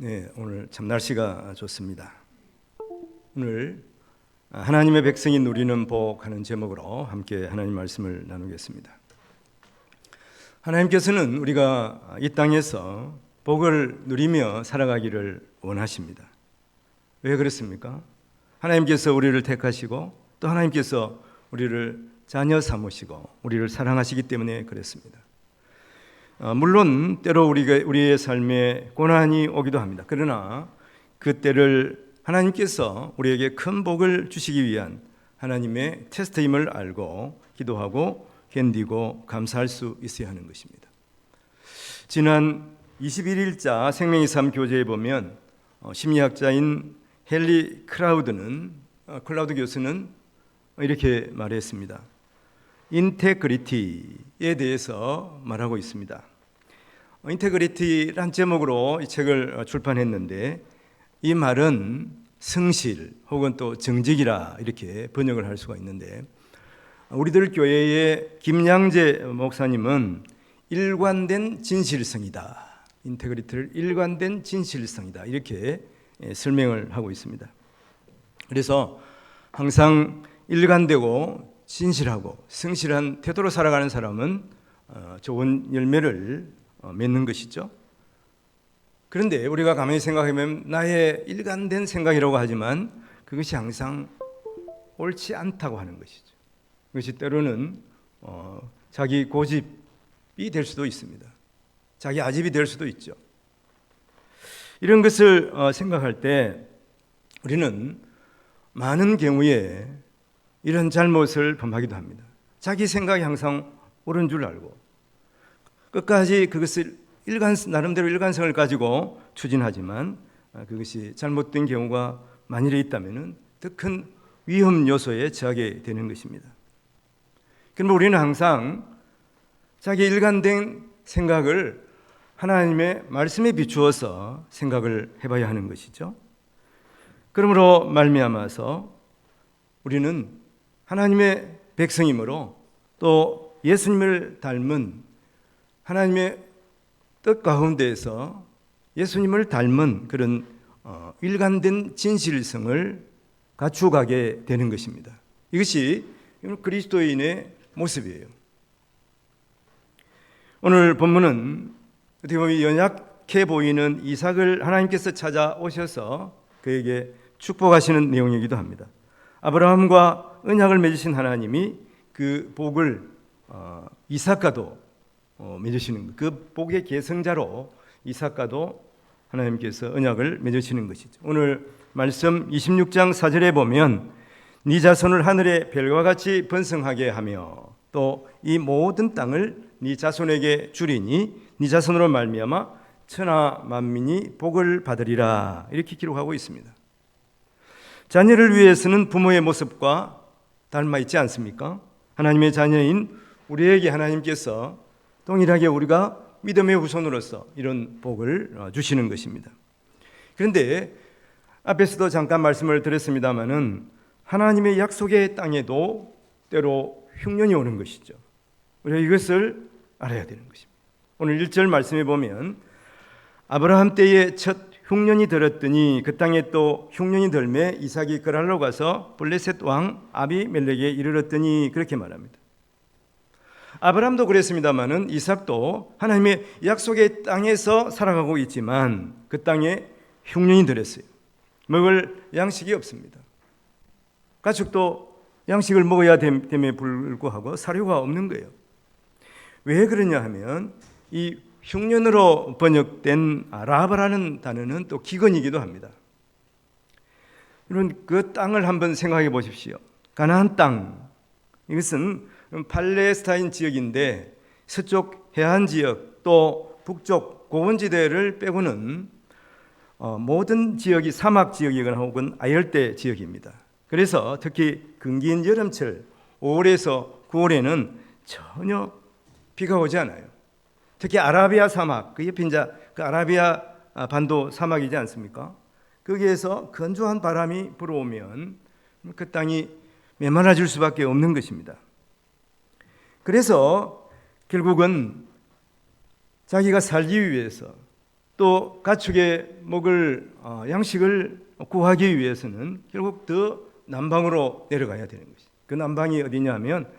네, 오늘 참 날씨가 좋습니다. 오늘 하나님의 백성이 누리는 복 하는 제목으로 함께 하나님 말씀을 나누겠습니다. 하나님께서는 우리가 이 땅에서 복을 누리며 살아가기를 원하십니다. 왜 그렇습니까? 하나님께서 우리를 택하시고 또 하나님께서 우리를 자녀 삼으시고 우리를 사랑하시기 때문에 그렇습니다. 물론 때로 우리의 삶에 고난이 오기도 합니다. 그러나 그 때를 하나님께서 우리에게 큰 복을 주시기 위한 하나님의 테스트임을 알고 기도하고 견디고 감사할 수 있어야 하는 것입니다. 지난 21일자 생명의 삶 교재에 보면 심리학자인 헨리 클라우드 교수는 이렇게 말했습니다. 인테그리티에 대해서 말하고 있습니다. 인테그리티란 제목으로 이 책을 출판했는데 이 말은 성실 혹은 또 정직이라 이렇게 번역을 할 수가 있는데 우리들 교회의 김양재 목사님은 일관된 진실성이다. 인테그리티를 일관된 진실성이다. 이렇게 설명을 하고 있습니다. 그래서 항상 일관되고 진실하고 성실한 태도로 살아가는 사람은 좋은 열매를 맺는 것이죠. 그런데 우리가 가만히 생각해보면 나의 일관된 생각이라고 하지만 그것이 항상 옳지 않다고 하는 것이죠. 그것이 때로는 자기 고집이 될 수도 있습니다. 자기 아집이 될 수도 있죠. 이런 것을 생각할 때 우리는 많은 경우에 이런 잘못을 범하기도 합니다. 자기 생각이 항상 옳은 줄 알고 끝까지 그것을 나름대로 일관성을 가지고 추진하지만 그것이 잘못된 경우가 만일에 있다면 더 큰 위험 요소에 처하게 되는 것입니다. 그러면 우리는 항상 자기 일관된 생각을 하나님의 말씀에 비추어서 생각을 해봐야 하는 것이죠. 그러므로 말미암아서 우리는 하나님의 백성이므로 또 예수님을 닮은 하나님의 뜻 가운데에서 예수님을 닮은 그런 일관된 진실성을 갖추어가게 되는 것입니다. 이것이 그리스도인의 모습이에요. 오늘 본문은 어떻게 보면 연약해 보이는 이삭을 하나님께서 찾아오셔서 그에게 축복하시는 내용이기도 합니다. 아브라함과 언약을 맺으신 하나님이 그 복을 이삭과도 맺으시는 그 복의 계승자로 이삭과도 하나님께서 언약을 맺으시는 것이죠. 오늘 말씀 26장 4절에 보면 네 자손을 하늘의 별과 같이 번성하게 하며 또 이 모든 땅을 네 자손에게 주리니 네 자손으로 말미암아 천하 만민이 복을 받으리라 이렇게 기록하고 있습니다. 자녀를 위해서는 부모의 모습과 닮아 있지 않습니까? 하나님의 자녀인 우리에게 하나님께서 동일하게 우리가 믿음의 후손으로서 이런 복을 주시는 것입니다. 그런데 앞에서도 잠깐 말씀을 드렸습니다마는 하나님의 약속의 땅에도 때로 흉년이 오는 것이죠. 우리가 이것을 알아야 되는 것입니다. 오늘 1절 말씀에 보면 아브라함 때에 첫 흉년이 들었더니 그 땅에 또 흉년이 들매 이삭이 그랄로 가서 블레셋 왕 아비멜렉에 이르렀더니 그렇게 말합니다. 아브라함도 그랬습니다마는 이삭도 하나님의 약속의 땅에서 살아가고 있지만 그 땅에 흉년이 들었어요. 먹을 양식이 없습니다. 가축도 양식을 먹어야 됨에 불구하고 사료가 없는 거예요. 왜 그러냐 하면 이 흉년으로 번역된 라합이라는 단어는 또 기근이기도 합니다. 여러분 그 땅을 한번 생각해 보십시오. 가나안 땅 이것은 팔레스타인 지역인데 서쪽 해안 지역 또 북쪽 고원지대를 빼고는 모든 지역이 사막 지역이거나 혹은 아열대 지역입니다. 그래서 특히 건기인 여름철 5월에서 9월에는 전혀 비가 오지 않아요. 특히 아라비아 사막, 그 옆에 이제 그 아라비아 반도 사막이지 않습니까? 거기에서 건조한 바람이 불어오면 그 땅이 메말라질 수밖에 없는 것입니다. 그래서 결국은 자기가 살기 위해서 또 가축의 먹을 양식을 구하기 위해서는 결국 더 남방으로 내려가야 되는 것이. 그 남방이 어디냐면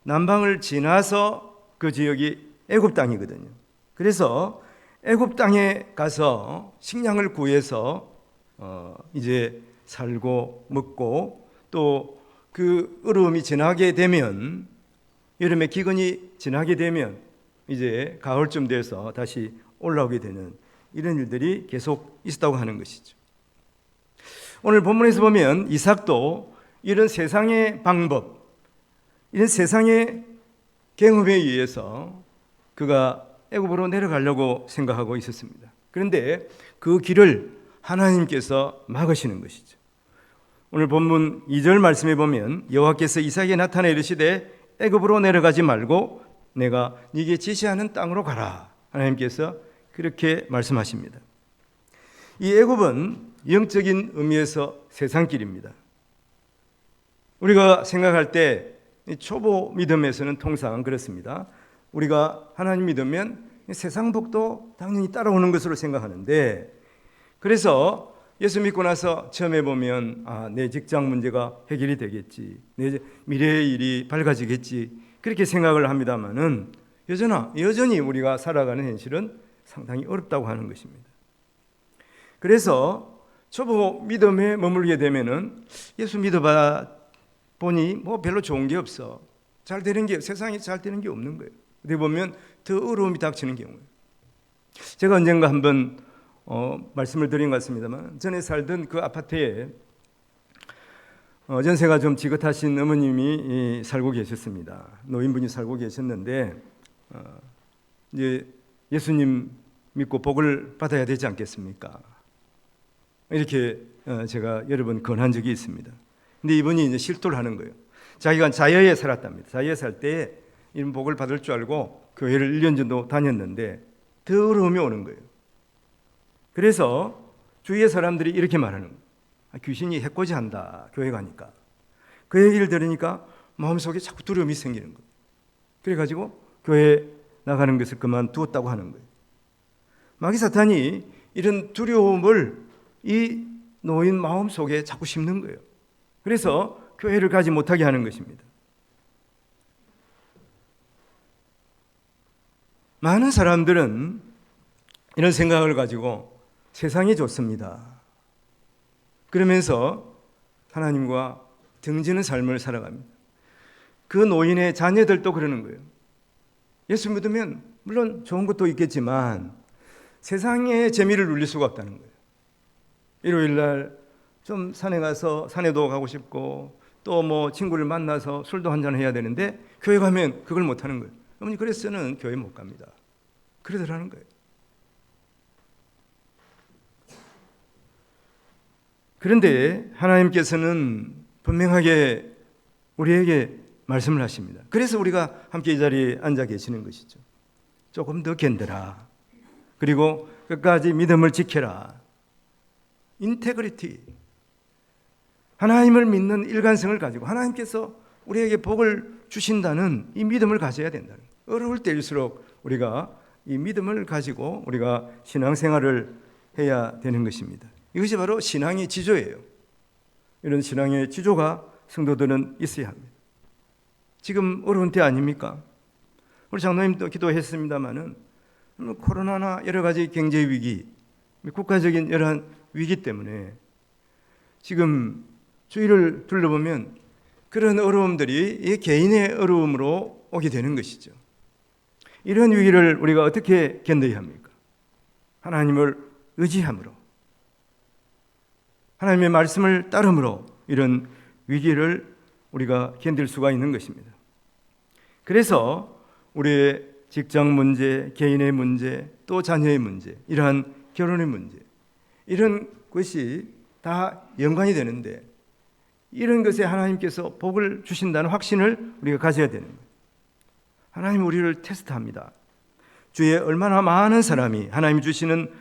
남방을 지나서 그 지역이 애굽 땅이거든요. 그래서 애굽 땅에 가서 식량을 구해서 이제 살고 먹고, 또 그 어려움이 지나게 되면, 여름의 기근이 지나게 되면 이제 가을쯤 돼서 다시 올라오게 되는 이런 일들이 계속 있었다고 하는 것이죠. 오늘 본문에서 보면 이삭도 이런 세상의 방법, 이런 세상의 경험에 의해서 그가 애굽으로 내려가려고 생각하고 있었습니다. 그런데 그 길을 하나님께서 막으시는 것이죠. 오늘 본문 2절 말씀에 보면 여호와께서 이삭에게 나타나 이르시되 애굽으로 내려가지 말고 내가 네게 지시하는 땅으로 가라. 하나님께서 그렇게 말씀하십니다. 이 애굽은 영적인 의미에서 세상길입니다. 우리가 생각할 때 초보 믿음에서는 통상 그렇습니다. 우리가 하나님 믿으면 세상 복도 당연히 따라오는 것으로 생각하는데, 그래서 예수 믿고 나서 처음에 보면 내 직장 문제가 해결이 되겠지, 내 미래의 일이 밝아지겠지, 그렇게 생각을 합니다만은 여전히 우리가 살아가는 현실은 상당히 어렵다고 하는 것입니다. 그래서 초보 믿음에 머물게 되면은 예수 믿어봐 보니 뭐 별로 좋은 게 없어, 잘 되는 게, 세상에 잘 되는 게 없는 거예요. 어떻게 보면 더 어려움이 닥치는 경우예요. 제가 언젠가 한번 말씀을 드린 것 같습니다만, 전에 살던 그 아파트에 전세가 좀 지긋하신 어머님이 살고 계셨습니다. 노인분이 살고 계셨는데 이제 예수님 믿고 복을 받아야 되지 않겠습니까? 이렇게 제가 여러 번 권한 적이 있습니다. 근데 이분이 이제 실토를 하는 거예요. 자기가 자여에 살았답니다. 자여에 살 때 이런 복을 받을 줄 알고 교회를 1년 정도 다녔는데 더 어려움이 오는 거예요. 그래서 주위의 사람들이 이렇게 말하는 거예요. 귀신이 해코지한다, 교회 가니까. 그 얘기를 들으니까 마음속에 자꾸 두려움이 생기는 거예요. 그래가지고 교회 나가는 것을 그만두었다고 하는 거예요. 마귀 사탄이 이런 두려움을 이 노인 마음속에 자꾸 심는 거예요. 그래서 교회를 가지 못하게 하는 것입니다. 많은 사람들은 이런 생각을 가지고 세상이 좋습니다, 그러면서 하나님과 등지는 삶을 살아갑니다. 그 노인의 자녀들도 그러는 거예요. 예수 믿으면 물론 좋은 것도 있겠지만 세상의 재미를 누릴 수가 없다는 거예요. 일요일 날 좀 산에 가서 산에도 가고 싶고, 또 뭐 친구를 만나서 술도 한잔 해야 되는데 교회 가면 그걸 못 하는 거예요. 어머니 그래서는 교회 못 갑니다, 그러더라는 거예요. 그런데 하나님께서는 분명하게 우리에게 말씀을 하십니다. 그래서 우리가 함께 이 자리에 앉아 계시는 것이죠. 조금 더 견뎌라, 그리고 끝까지 믿음을 지켜라. 인테그리티, 하나님을 믿는 일관성을 가지고 하나님께서 우리에게 복을 주신다는 이 믿음을 가져야 된다는 거예요. 어려울 때일수록 우리가 이 믿음을 가지고 우리가 신앙생활을 해야 되는 것입니다. 이것이 바로 신앙의 지조예요. 이런 신앙의 지조가 성도들은 있어야 합니다. 지금 어려운 때 아닙니까? 우리 장로님도 기도했습니다마는 코로나나 여러 가지 경제 위기, 국가적인 여러 위기 때문에 지금 주위를 둘러보면 그런 어려움들이 이 개인의 어려움으로 오게 되는 것이죠. 이런 위기를 우리가 어떻게 견뎌야 합니까? 하나님을 의지함으로, 하나님의 말씀을 따름으로 이런 위기를 우리가 견딜 수가 있는 것입니다. 그래서 우리의 직장 문제, 개인의 문제, 또 자녀의 문제, 이러한 결혼의 문제, 이런 것이 다 연관이 되는데, 이런 것에 하나님께서 복을 주신다는 확신을 우리가 가져야 되는 거예요. 하나님 우리를 테스트합니다. 주위에 얼마나 많은 사람이 하나님 주시는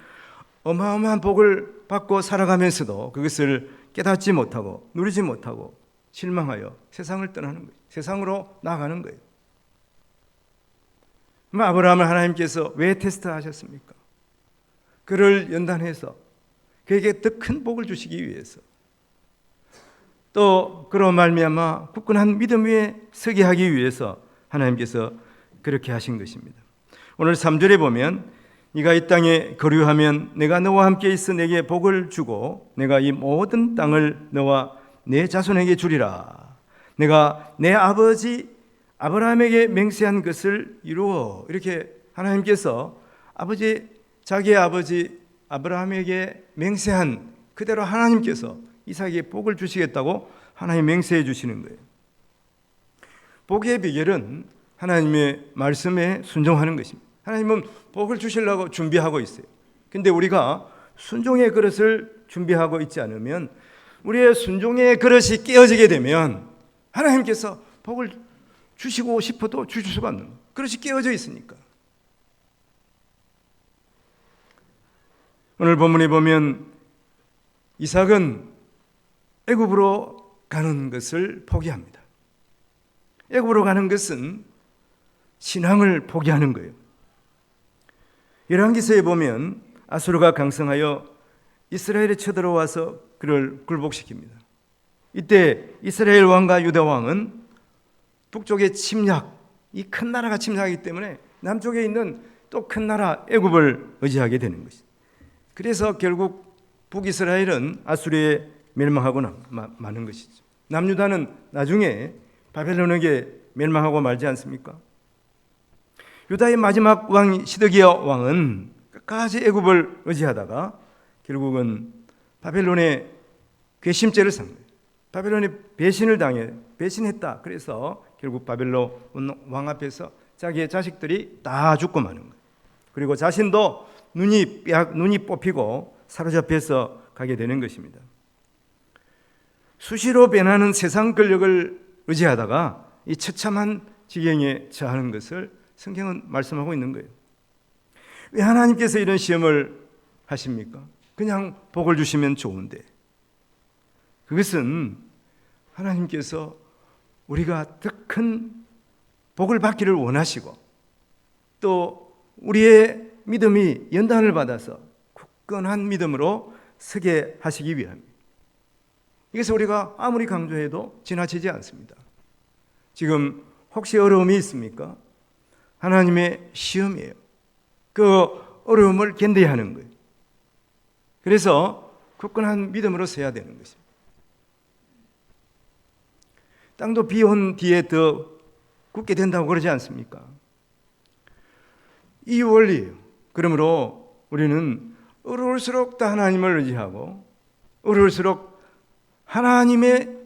어마어마한 복을 받고 살아가면서도 그것을 깨닫지 못하고 누리지 못하고 실망하여 세상을 떠나는 거예요. 세상으로 나아가는 거예요. 아브라함을 하나님께서 왜 테스트하셨습니까? 그를 연단해서 그에게 더 큰 복을 주시기 위해서, 또 그로 말미암아 굳건한 믿음 위에 서게 하기 위해서 하나님께서 그렇게 하신 것입니다. 오늘 3절에 보면 네가 이 땅에 거류하면 내가 너와 함께 있어 내게 복을 주고 내가 이 모든 땅을 너와 내 자손에게 주리라. 내가 내 아버지 아브라함에게 맹세한 것을 이루어. 이렇게 하나님께서 자기의 아버지 아브라함에게 맹세한 그대로 하나님께서 이삭에게 복을 주시겠다고 하나님 맹세해 주시는 거예요. 복의 비결은 하나님의 말씀에 순종하는 것입니다. 하나님은 복을 주시려고 준비하고 있어요. 근데 우리가 순종의 그릇을 준비하고 있지 않으면, 우리의 순종의 그릇이 깨어지게 되면 하나님께서 복을 주시고 싶어도 주실 수가 없는 거예요. 그릇이 깨어져 있으니까. 오늘 본문에 보면 이삭은 애굽으로 가는 것을 포기합니다. 애굽으로 가는 것은 신앙을 포기하는 거예요. 열왕기서에 보면 아수르가 강성하여 이스라엘에 쳐들어와서 그를 굴복시킵니다. 이때 이스라엘 왕과 유다 왕은 북쪽의 침략, 이 큰 나라가 침략하기 때문에 남쪽에 있는 또 큰 나라 애굽을 의지하게 되는 것이죠. 그래서 결국 북이스라엘은 아수르에 멸망하고 마는 것이죠. 남유다는 나중에 바벨론에게 멸망하고 말지 않습니까? 유다의 마지막 왕 시드기야 왕은 끝까지 애굽을 의지하다가 결국은 바벨론의 괘씸죄를 산 거예요. 바벨론의 배신했다. 그래서 결국 바벨론 왕 앞에서 자기의 자식들이 다 죽고 마는 거예요. 그리고 자신도 눈이 뽑히고 사로잡혀서 가게 되는 것입니다. 수시로 변하는 세상 권력을 의지하다가 이 처참한 지경에 처하는 것을 성경은 말씀하고 있는 거예요. 왜 하나님께서 이런 시험을 하십니까? 그냥 복을 주시면 좋은데. 그것은 하나님께서 우리가 더 큰 복을 받기를 원하시고, 또 우리의 믿음이 연단을 받아서 굳건한 믿음으로 서게 하시기 위함입니다. 이것을 우리가 아무리 강조해도 지나치지 않습니다. 지금 혹시 어려움이 있습니까? 하나님의 시험이에요. 그 어려움을 견뎌야 하는 거예요. 그래서 굳건한 믿음으로 서야 되는 것입니다. 땅도 비 온 뒤에 더 굳게 된다고 그러지 않습니까? 이 원리예요. 그러므로 우리는 어려울수록 더 하나님을 의지하고, 어려울수록 하나님의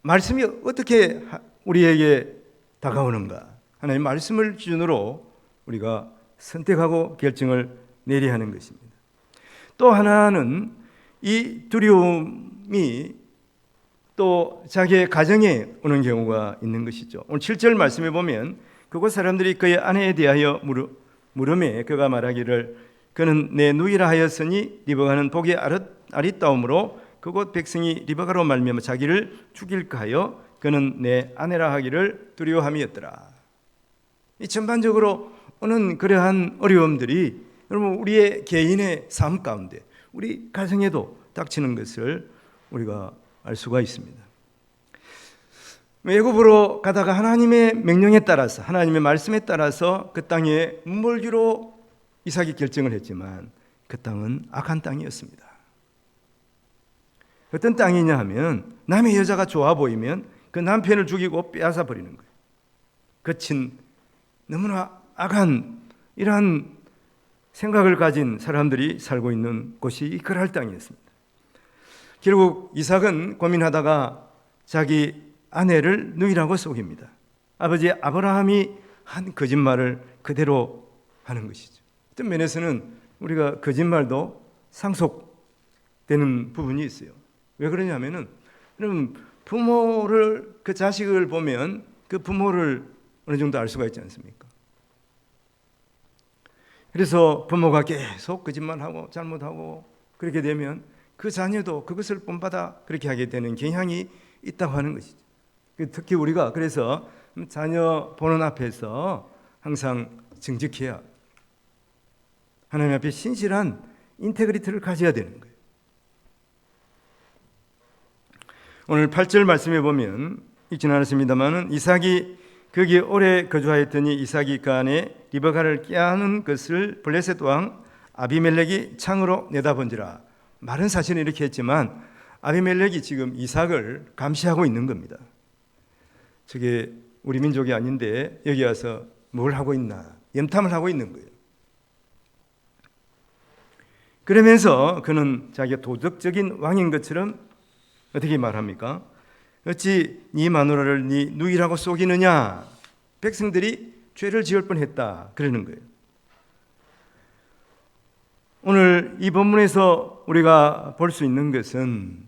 말씀이 어떻게 우리에게 다가오는가, 하나님의 말씀을 기준으로 우리가 선택하고 결정을 내려야 하는 것입니다. 또 하나는 이 두려움이 또 자기의 가정에 오는 경우가 있는 것이죠. 오늘 7절 말씀에 보면 그곳 사람들이 그의 아내에 대하여 물음에 그가 말하기를 그는 내 누이라 하였으니 리브가는 복이 아리따움으로 그곳 백성이 리브가로 말미암아 자기를 죽일까 하여 그는 내 아내라 하기를 두려워함이었더라. 이 전반적으로 오는 그러한 어려움들이 여러분 우리의 개인의 삶 가운데, 우리 가정에도 닥치는 것을 우리가 알 수가 있습니다. 애굽으로 가다가 하나님의 명령에 따라서, 하나님의 말씀에 따라서 그 땅에 머물기로 이삭이 결정을 했지만 그 땅은 악한 땅이었습니다. 어떤 땅이냐 하면 남의 여자가 좋아 보이면 그 남편을 죽이고 빼앗아 버리는 거예요. 거친 너무나 악한 이러한 생각을 가진 사람들이 살고 있는 곳이 그랄 땅이었습니다. 결국 이삭은 고민하다가 자기 아내를 누이라고 속입니다. 아버지 아브라함이 한 거짓말을 그대로 하는 것이죠. 어떤 면에서는 우리가 거짓말도 상속되는 부분이 있어요. 왜 그러냐면은 부모를, 그 자식을 보면 그 부모를 어느 정도 알 수가 있지 않습니까? 그래서 부모가 계속 거짓말하고 잘못하고 그렇게 되면 그 자녀도 그것을 본받아 그렇게 하게 되는 경향이 있다고 하는 것이죠. 특히 우리가 그래서 자녀 보는 앞에서 항상 정직해야, 하나님 앞에 신실한 인테그리티를 가져야 되는 거예요. 오늘 8절 말씀에 보면 읽지는 않았습니다만 이삭이 거기에 오래 거주하였더니 이삭이 그 안에 리브가를 꾀하는 것을 블레셋 왕 아비멜렉이 창으로 내다본지라. 말은 사실은 이렇게 했지만 아비멜렉이 지금 이삭을 감시하고 있는 겁니다. 저게 우리 민족이 아닌데 여기 와서 뭘 하고 있나 염탐을 하고 있는 거예요. 그러면서 그는 자기가 도덕적인 왕인 것처럼 어떻게 말합니까? 어찌 네 마누라를 네 누이라고 속이느냐? 백성들이 죄를 지을 뻔했다 그러는 거예요. 오늘 이 본문에서 우리가 볼 수 있는 것은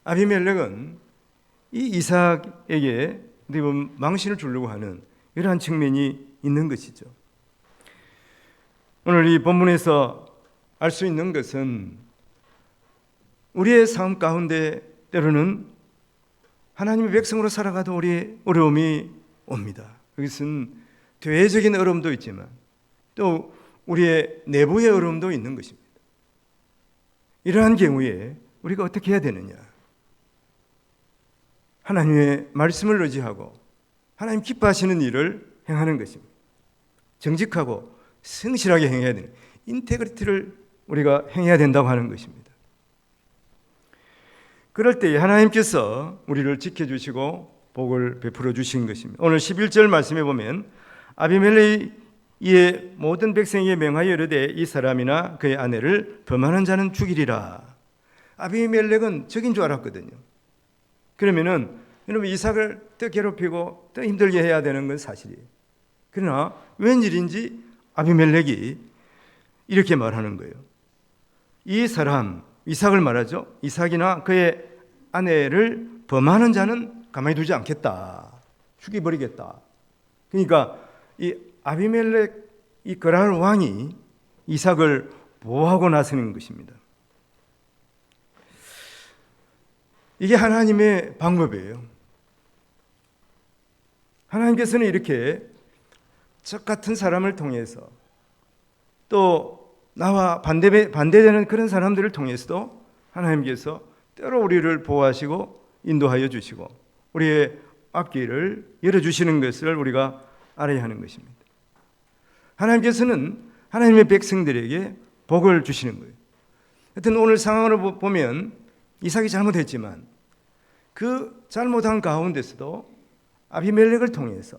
아비멜렉은 이 이삭에게 망신을 주려고 하는 이러한 측면이 있는 것이죠. 오늘 이 본문에서 알 수 있는 것은 우리의 삶 가운데 때로는 하나님의 백성으로 살아가도 우리의 어려움이 옵니다. 그것은 대외적인 어려움도 있지만 또 우리의 내부의 어려움도 있는 것입니다. 이러한 경우에 우리가 어떻게 해야 되느냐? 하나님의 말씀을 의지하고 하나님 기뻐하시는 일을 행하는 것입니다. 정직하고 성실하게 행해야 되는 인테그리티를 우리가 행해야 된다고 하는 것입니다. 그럴 때 하나님께서 우리를 지켜주시고 복을 베풀어 주신 것입니다. 오늘 11절 말씀에 보면 아비멜렉이 이에 모든 백성에게 명하여 이르되 이 사람이나 그의 아내를 범하는 자는 죽이리라. 아비멜렉은 적인 줄 알았거든요. 그러면은 여러분 이삭을 더 괴롭히고 더 힘들게 해야 되는 건 사실이에요. 그러나 웬일인지 아비멜렉이 이렇게 말하는 거예요. 이 사람 이삭을 말하죠. 이삭이나 그의 아내를 범하는 자는 가만히 두지 않겠다. 죽여버리겠다. 그러니까 이 아비멜렉 이 거랄 왕이 이삭을 보호하고 나서는 것입니다. 이게 하나님의 방법이에요. 하나님께서는 이렇게 적 같은 사람을 통해서 또 나와 반대되는 그런 사람들을 통해서도 하나님께서 때로 우리를 보호하시고 인도하여 주시고 우리의 앞길을 열어주시는 것을 우리가 알아야 하는 것입니다. 하나님께서는 하나님의 백성들에게 복을 주시는 거예요. 하여튼 오늘 상황으로 보면 이삭이 잘못했지만 그 잘못한 가운데서도 아비멜렉을 통해서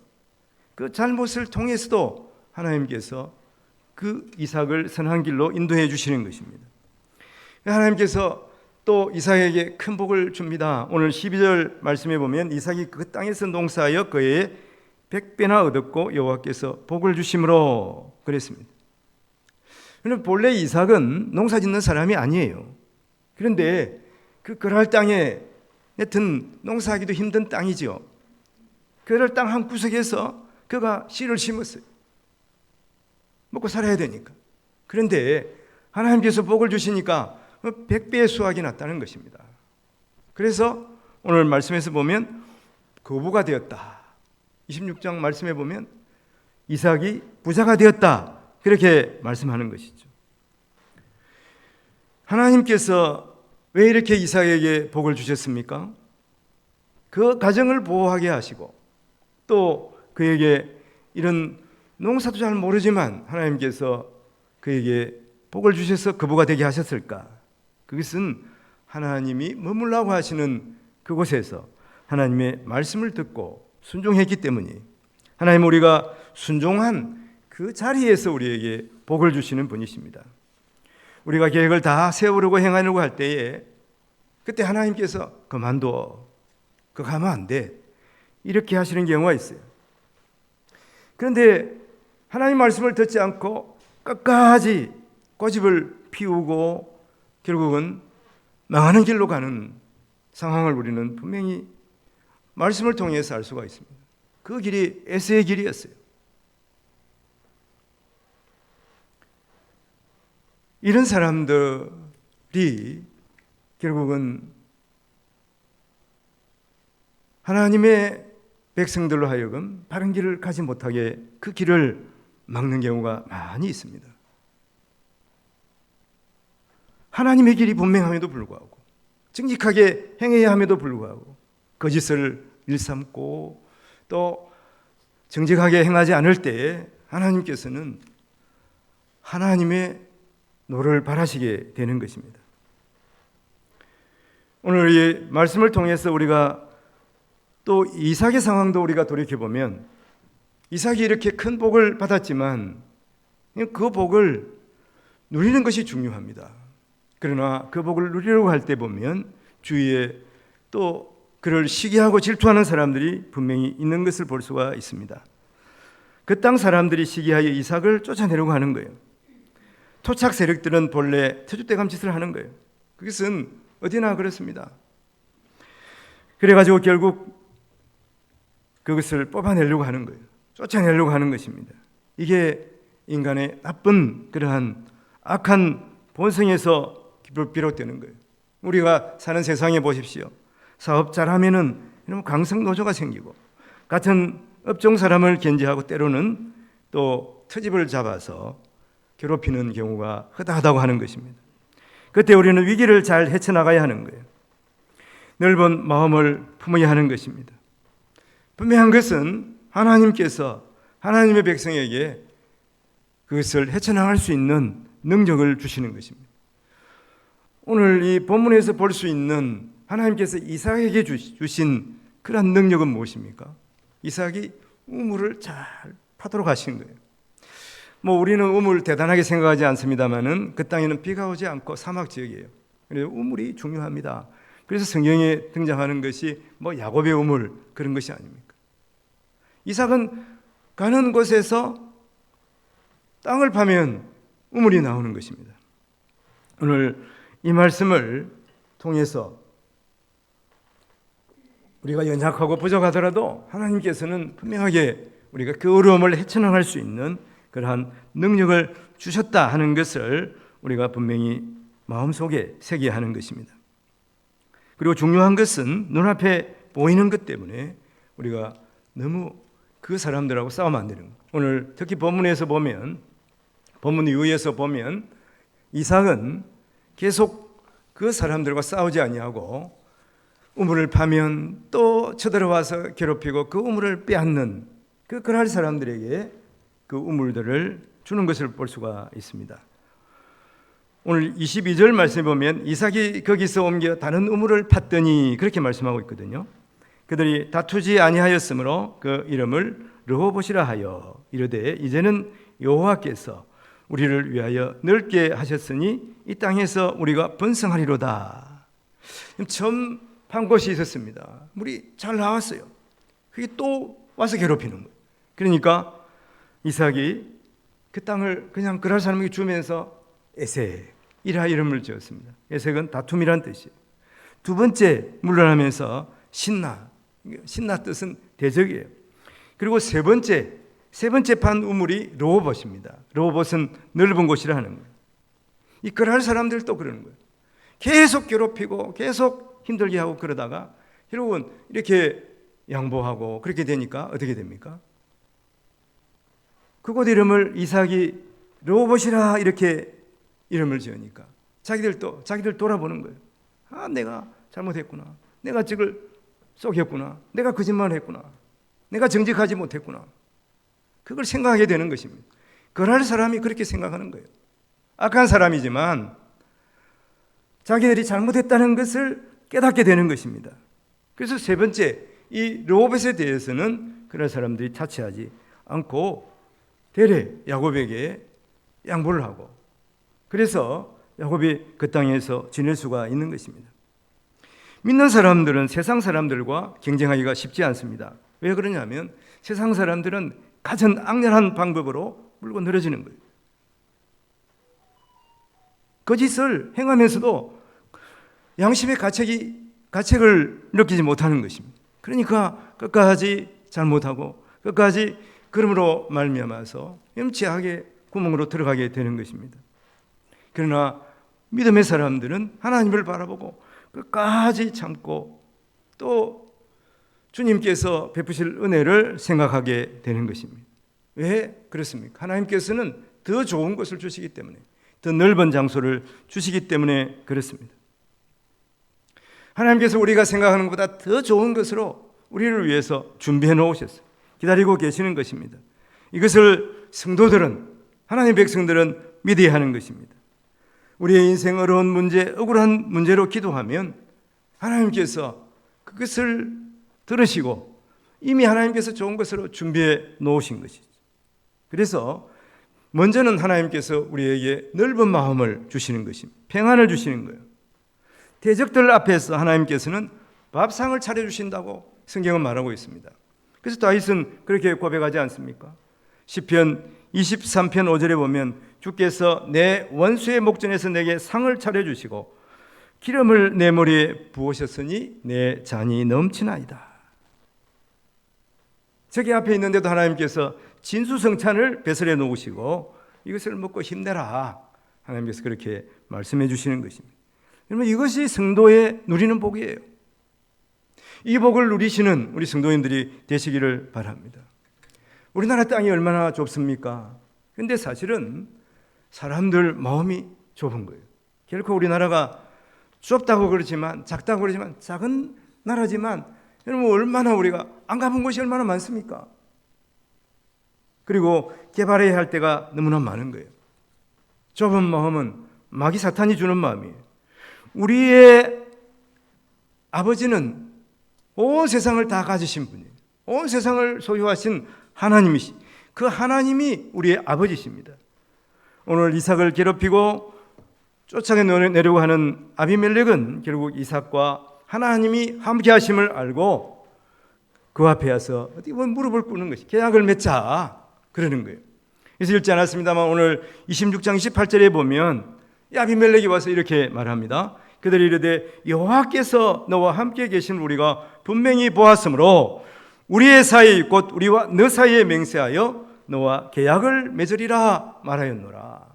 그 잘못을 통해서도 하나님께서 그 이삭을 선한 길로 인도해 주시는 것입니다. 하나님께서 또 이삭에게 큰 복을 줍니다. 오늘 12절 말씀에 보면 이삭이 그 땅에서 농사하여 그의 100배나 얻었고 여호와께서 복을 주심으로 그랬습니다. 그런데 본래 이삭은 농사 짓는 사람이 아니에요. 그런데 그 그랄 땅에 여튼 농사하기도 힘든 땅이죠. 그럴 땅 한 구석에서 그가 씨를 심었어요. 먹고 살아야 되니까. 그런데 하나님께서 복을 주시니까 100배의 수확이 났다는 것입니다. 그래서 오늘 말씀에서 보면 거부가 되었다. 26장 말씀에 보면 이삭이 부자가 되었다. 그렇게 말씀하는 것이죠. 하나님께서 왜 이렇게 이삭에게 복을 주셨습니까? 그 가정을 보호하게 하시고 또 그에게 이런 농사도 잘 모르지만 하나님께서 그에게 복을 주셔서 거부가 되게 하셨을까? 그것은 하나님이 머물라고 하시는 그곳에서 하나님의 말씀을 듣고 순종했기 때문이 하나님 우리가 순종한 그 자리에서 우리에게 복을 주시는 분이십니다. 우리가 계획을 다 세우려고 행하려고 할 때에 그때 하나님께서 그만둬. 그거 하면 안 돼. 이렇게 하시는 경우가 있어요. 그런데 하나님 말씀을 듣지 않고 끝까지 고집을 피우고 결국은 망하는 길로 가는 상황을 우리는 분명히 말씀을 통해서 알 수가 있습니다. 그 길이 에서의 길이었어요. 이런 사람들이 결국은 하나님의 백성들로 하여금 바른 길을 가지 못하게 그 길을 막는 경우가 많이 있습니다. 하나님의 길이 분명함에도 불구하고 정직하게 행해야 함에도 불구하고 거짓을 일삼고 또 정직하게 행하지 않을 때 하나님께서는 하나님의 노를 바라시게 되는 것입니다. 오늘 이 말씀을 통해서 우리가 또 이삭의 상황도 우리가 돌이켜보면 이삭이 이렇게 큰 복을 받았지만 그 복을 누리는 것이 중요합니다. 그러나 그 복을 누리려고 할 때 보면 주위에 또 그를 시기하고 질투하는 사람들이 분명히 있는 것을 볼 수가 있습니다. 그 땅 사람들이 시기하여 이삭을 쫓아내려고 하는 거예요. 토착 세력들은 본래 터줏대감 짓을 하는 거예요. 그것은 어디나 그렇습니다. 그래가지고 결국 그것을 뽑아내려고 하는 거예요. 쫓아내려고 하는 것입니다. 이게 인간의 나쁜 그러한 악한 본성에서 비롯되는 거예요. 우리가 사는 세상에 보십시오. 사업 잘하면은 강성 노조가 생기고 같은 업종 사람을 견제하고 때로는 또 트집을 잡아서 괴롭히는 경우가 허다하다고 하는 것입니다. 그때 우리는 위기를 잘 헤쳐나가야 하는 거예요. 넓은 마음을 품어야 하는 것입니다. 분명한 것은 하나님께서 하나님의 백성에게 그것을 헤쳐나갈 수 있는 능력을 주시는 것입니다. 오늘 이 본문에서 볼 수 있는 하나님께서 이삭에게 주신 그런 능력은 무엇입니까? 이삭이 우물을 잘 파도록 하신 거예요. 우리는 우물 대단하게 생각하지 않습니다만은 그 땅에는 비가 오지 않고 사막 지역이에요. 그래서 우물이 중요합니다. 그래서 성경에 등장하는 것이 야곱의 우물 그런 것이 아닙니까? 이삭은 가는 곳에서 땅을 파면 우물이 나오는 것입니다. 오늘 이 말씀을 통해서 우리가 연약하고 부족하더라도 하나님께서는 분명하게 우리가 그 어려움을 헤쳐나갈 수 있는 그러한 능력을 주셨다 하는 것을 우리가 분명히 마음속에 새겨야 하는 것입니다. 그리고 중요한 것은 눈앞에 보이는 것 때문에 우리가 너무 그 사람들하고 싸우면 안 되는 거예요. 오늘 특히 본문에서 보면 본문 이후에서 보면 이삭은 계속 그 사람들과 싸우지 아니하고 우물을 파면 또 쳐들어와서 괴롭히고 그 우물을 빼앗는 그럴 사람들에게 그 우물들을 주는 것을 볼 수가 있습니다. 오늘 22절 말씀에 보면 이삭이 거기서 옮겨 다른 우물을 팠더니 그렇게 말씀하고 있거든요. 그들이 다투지 아니하였으므로 그 이름을 르호봇이라 하여 이르되 이제는 여호와께서 우리를 위하여 넓게 하셨으니 이 땅에서 우리가 번성하리로다. 처음 판 곳이 있었습니다. 물이 잘 나왔어요. 그게 또 와서 괴롭히는 거예요. 그러니까 이삭이 그 땅을 그냥 그럴 사람에게 주면서 에색이라 이름을 지었습니다. 에색은 다툼이란 뜻이에요. 두 번째 물러나면서 신나 뜻은 대적이에요. 그리고 세 번째 판 우물이 르호봇입니다. 르호봇은 넓은 곳이라 하는 거예요. 이 그럴 사람들도 그러는 거예요. 계속 괴롭히고 계속 힘들게 하고 그러다가 여러분 이렇게 양보하고 그렇게 되니까 어떻게 됩니까? 그곳 이름을 이삭이 르호봇이라 이렇게 이름을 지으니까 자기들 돌아보는 거예요. 내가 잘못했구나. 내가 적을 속였구나. 내가 거짓말을 했구나. 내가 정직하지 못했구나. 그걸 생각하게 되는 것입니다. 그럴 사람이 그렇게 생각하는 거예요. 악한 사람이지만 자기들이 잘못했다는 것을 깨닫게 되는 것입니다. 그래서 세 번째, 이 르호봇에 대해서는 그런 사람들이 타치하지 않고 대래 야곱에게 양보를 하고 그래서 야곱이 그 땅에서 지낼 수가 있는 것입니다. 믿는 사람들은 세상 사람들과 경쟁하기가 쉽지 않습니다. 왜 그러냐면 세상 사람들은 가장 악랄한 방법으로 물고 늘어지는 거예요. 거짓을 행하면서도 양심의 가책을 느끼지 못하는 것입니다. 그러니까 끝까지 잘못하고 끝까지 그러므로 말미암아서 염치하게 구멍으로 들어가게 되는 것입니다. 그러나 믿음의 사람들은 하나님을 바라보고 끝까지 참고 또 주님께서 베푸실 은혜를 생각하게 되는 것입니다. 왜 그렇습니까? 하나님께서는 더 좋은 것을 주시기 때문에, 더 넓은 장소를 주시기 때문에 그렇습니다. 하나님께서 우리가 생각하는 것보다 더 좋은 것으로 우리를 위해서 준비해 놓으셨어요. 기다리고 계시는 것입니다. 이것을 성도들은, 하나님의 백성들은 믿어야 하는 것입니다. 우리의 인생 어려운 문제, 억울한 문제로 기도하면 하나님께서 그것을 들으시고 이미 하나님께서 좋은 것으로 준비해 놓으신 것이죠. 그래서 먼저는 하나님께서 우리에게 넓은 마음을 주시는 것입니다. 평안을 주시는 거예요. 대적들 앞에서 하나님께서는 밥상을 차려주신다고 성경은 말하고 있습니다. 그래서 다윗은 그렇게 고백하지 않습니까? 시편 23편 5절에 보면 주께서 내 원수의 목전에서 내게 상을 차려주시고 기름을 내 머리에 부으셨으니 내 잔이 넘치나이다. 저기 앞에 있는데도 하나님께서 진수성찬을 배설해 놓으시고 이것을 먹고 힘내라. 하나님께서 그렇게 말씀해 주시는 것입니다. 여러분, 이것이 성도의 누리는 복이에요. 이 복을 누리시는 우리 성도님들이 되시기를 바랍니다. 우리나라 땅이 얼마나 좁습니까? 그런데 사실은 사람들 마음이 좁은 거예요. 결코 우리나라가 좁다고 그러지만, 작다고 그러지만, 작은 나라지만 여러분, 얼마나 우리가 안 가본 곳이 얼마나 많습니까? 그리고 개발해야 할 때가 너무나 많은 거예요. 좁은 마음은 마귀 사탄이 주는 마음이에요. 우리의 아버지는 온 세상을 다 가지신 분이에요. 온 세상을 소유하신 하나님이시. 그 하나님이 우리의 아버지십니다. 오늘 이삭을 괴롭히고 쫓아내려고 하는 아비멜렉은 결국 이삭과 하나님이 함께 하심을 알고 그 앞에 와서 어디 무릎을 꿇는 것이 계약을 맺자 그러는 거예요. 그래서 읽지 않았습니다만 오늘 26장 28절에 보면 아비멜렉이 와서 이렇게 말합니다. 그들이 이르되 여호와께서 너와 함께 계신 우리가 분명히 보았으므로 우리의 사이 곧 우리와 너 사이에 맹세하여 너와 계약을 맺으리라 말하였노라.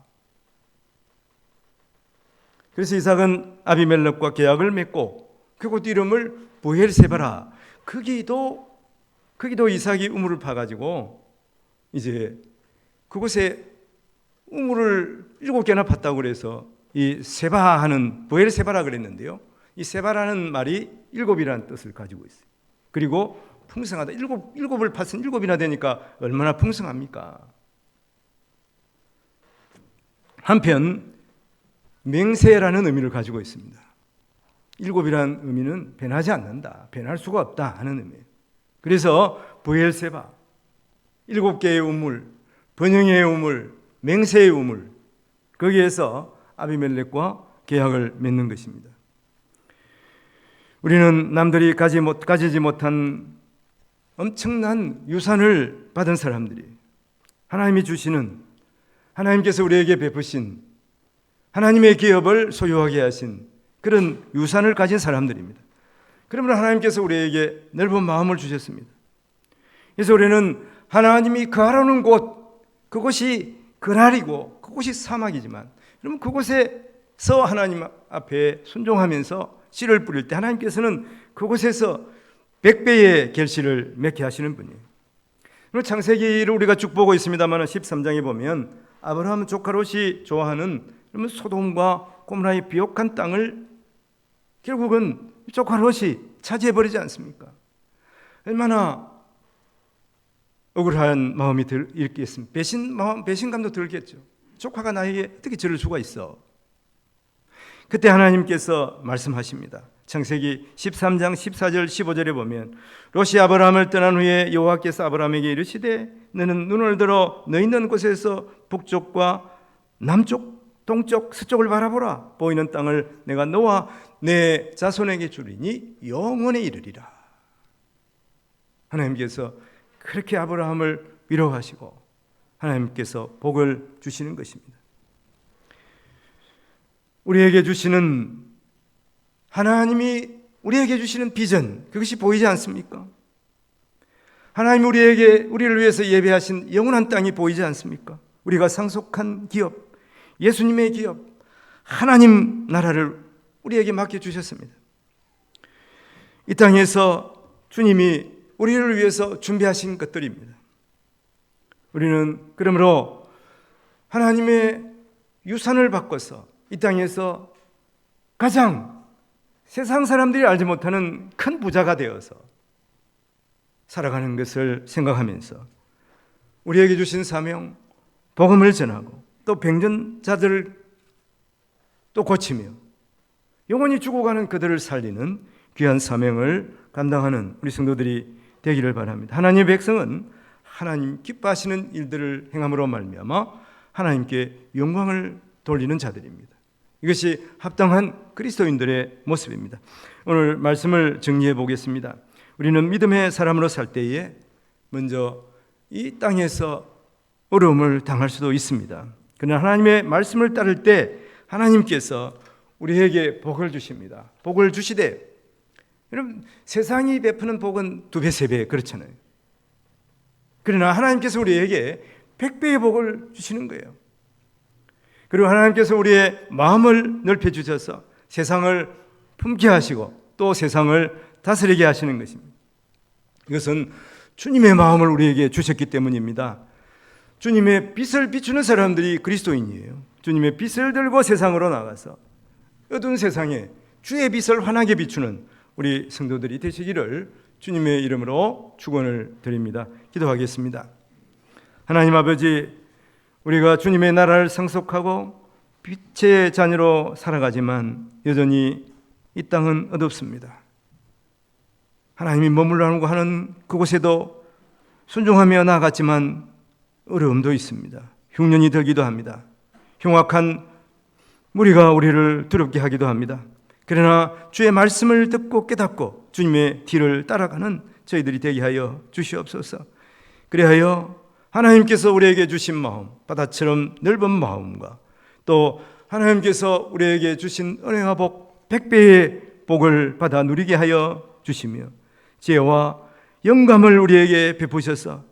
그래서 이삭은 아비멜렉과 계약을 맺고 그곳 이름을 부엘세바라. 거기도 이삭이 우물을 파가지고 이제 그곳에 우물을 7개나 팠다고 그래서 이 세바하는 부엘세바라 그랬는데요. 이 세바라는 말이 7이라는 뜻을 가지고 있어요. 그리고 풍성하다. 일곱을 팠으면 7이나 되니까 얼마나 풍성합니까? 한편 맹세라는 의미를 가지고 있습니다. 7이라는 의미는 변하지 않는다, 변할 수가 없다 하는 의미예요. 그래서 부엘세바, 7개의 우물, 번영의 우물, 맹세의 우물, 거기에서 아비멜렉과 계약을 맺는 것입니다. 우리는 남들이 가지지 못한 엄청난 유산을 받은 사람들이 하나님이 주시는, 하나님께서 우리에게 베푸신 하나님의 기업을 소유하게 하신 그런 유산을 가진 사람들입니다. 그러므로 하나님께서 우리에게 넓은 마음을 주셨습니다. 그래서 우리는 하나님이 거하라는 곳, 그곳이 그랄이고 그곳이 사막이지만 그러면 그곳에서 하나님 앞에 순종하면서 씨를 뿌릴 때 하나님께서는 그곳에서 100배의 결실을 맺게 하시는 분이에요. 그리고 창세기를 우리가 쭉 보고 있습니다만 13장에 보면 아브라함 조카 롯이 좋아하는 소돔과 고모라의 비옥한 땅을 결국은 조카 롯이 차지해버리지 않습니까? 얼마나 억울한 마음이 들겠습니까? 배신감도 들겠죠. 조카가 나에게 어떻게 저럴 수가 있어? 그때 하나님께서 말씀하십니다. 창세기 13장 14절 15절에 보면 롯이 아브라함을 떠난 후에 여호와께서 아브라함에게 이르시되 너는 눈을 들어 너 있는 곳에서 북쪽과 남쪽 동쪽 서쪽을 바라보라. 보이는 땅을 내가 너와 내 자손에게 주리니 영원에 이르리라. 하나님께서 그렇게 아브라함을 위로하시고 하나님께서 복을 주시는 것입니다. 우리에게 주시는, 하나님이 우리에게 주시는 비전, 그것이 보이지 않습니까? 하나님 우리를 위해서 예배하신 영원한 땅이 보이지 않습니까? 우리가 상속한 기업, 예수님의 기업, 하나님 나라를 우리에게 맡겨주셨습니다. 이 땅에서 주님이 우리를 위해서 준비하신 것들입니다. 우리는 그러므로 하나님의 유산을 바꿔서 이 땅에서 가장 세상 사람들이 알지 못하는 큰 부자가 되어서 살아가는 것을 생각하면서 우리에게 주신 사명, 복음을 전하고 또 병전자들을 또 고치며 영원히 죽어가는 그들을 살리는 귀한 사명을 감당하는 우리 성도들이 되기를 바랍니다. 하나님의 백성은 하나님 기뻐하시는 일들을 행함으로 말미암아 하나님께 영광을 돌리는 자들입니다. 이것이 합당한 그리스도인들의 모습입니다. 오늘 말씀을 정리해 보겠습니다. 우리는 믿음의 사람으로 살 때에 먼저 이 땅에서 어려움을 당할 수도 있습니다. 그러나 하나님의 말씀을 따를 때 하나님께서 우리에게 복을 주십니다. 복을 주시되, 여러분, 세상이 베푸는 복은 2배, 3배 그렇잖아요. 그러나 하나님께서 우리에게 100배의 복을 주시는 거예요. 그리고 하나님께서 우리의 마음을 넓혀주셔서 세상을 품게 하시고 또 세상을 다스리게 하시는 것입니다. 이것은 주님의 마음을 우리에게 주셨기 때문입니다. 주님의 빛을 비추는 사람들이 그리스도인이에요. 주님의 빛을 들고 세상으로 나가서 어두운 세상에 주의 빛을 환하게 비추는 우리 성도들이 되시기를 주님의 이름으로 축원을 드립니다. 기도하겠습니다. 하나님 아버지, 우리가 주님의 나라를 상속하고 빛의 자녀로 살아가지만 여전히 이 땅은 어둡습니다. 하나님이 머물라고 하는 그곳에도 순종하며 나아갔지만 어려움도 있습니다. 흉년이 들기도 합니다. 흉악한 무리가 우리를 두렵게 하기도 합니다. 그러나 주의 말씀을 듣고 깨닫고 주님의 뒤를 따라가는 저희들이 되게 하여 주시옵소서. 그리하여 하나님께서 우리에게 주신 마음, 바다처럼 넓은 마음과 또 하나님께서 우리에게 주신 은혜와 복 100배의 복을 받아 누리게 하여 주시며 지혜와 영감을 우리에게 베푸셔서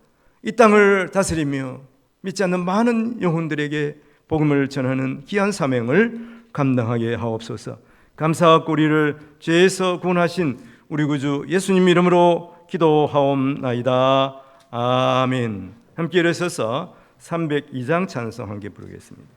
이 땅을 다스리며 믿지 않는 많은 영혼들에게 복음을 전하는 귀한 사명을 감당하게 하옵소서. 감사와 우리를 죄에서 구원하신 우리 구주 예수님 이름으로 기도하옵나이다. 아멘. 함께 일어서서 302장 찬송 함께 부르겠습니다.